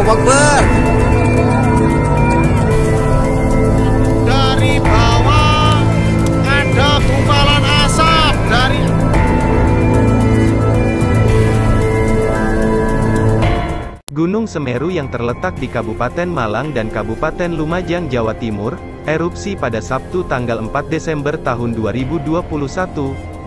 Allahu Akbar. Dari bawah ada gumpalan asap dari Gunung Semeru yang terletak di Kabupaten Malang dan Kabupaten Lumajang, Jawa Timur, erupsi pada Sabtu tanggal 4 Desember tahun 2021.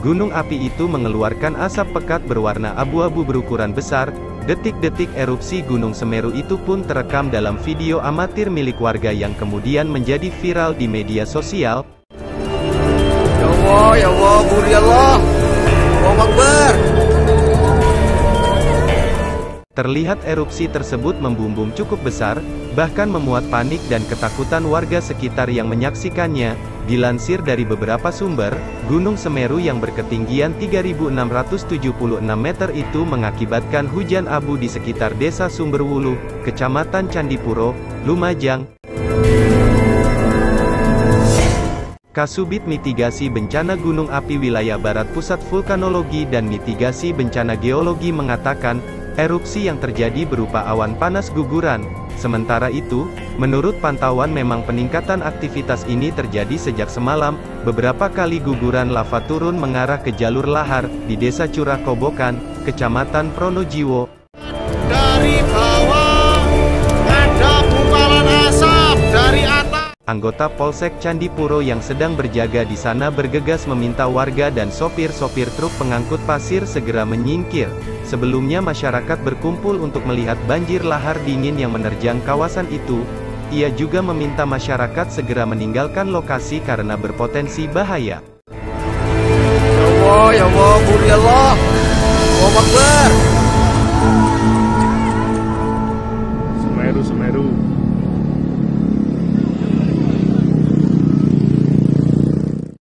Gunung api itu mengeluarkan asap pekat berwarna abu-abu berukuran besar. Detik-detik erupsi Gunung Semeru itu pun terekam dalam video amatir milik warga yang kemudian menjadi viral di media sosial. Ya Allah, Buri Allah. Allahu Akbar. Terlihat erupsi tersebut membumbung cukup besar, bahkan memuat panik dan ketakutan warga sekitar yang menyaksikannya. Dilansir dari beberapa sumber, Gunung Semeru yang berketinggian 3.676 meter itu mengakibatkan hujan abu di sekitar Desa Sumberwulu, Kecamatan Candipuro, Lumajang. Kasubit Mitigasi Bencana Gunung Api Wilayah Barat Pusat Vulkanologi dan Mitigasi Bencana Geologi mengatakan, erupsi yang terjadi berupa awan panas guguran. Sementara itu, menurut pantauan memang peningkatan aktivitas ini terjadi sejak semalam. Beberapa kali guguran lava turun mengarah ke jalur lahar, di Desa Curah Kobokan, Kecamatan Pronojiwo. Dari bawah ada gumpalan asap dari atas. Anggota Polsek Candipuro yang sedang berjaga di sana bergegas meminta warga dan sopir-sopir truk pengangkut pasir segera menyingkir. Sebelumnya masyarakat berkumpul untuk melihat banjir lahar dingin yang menerjang kawasan itu. Ia juga meminta masyarakat segera meninggalkan lokasi karena berpotensi bahaya. Ya Allah, Buri Allah. Allahu Akbar. Semeru.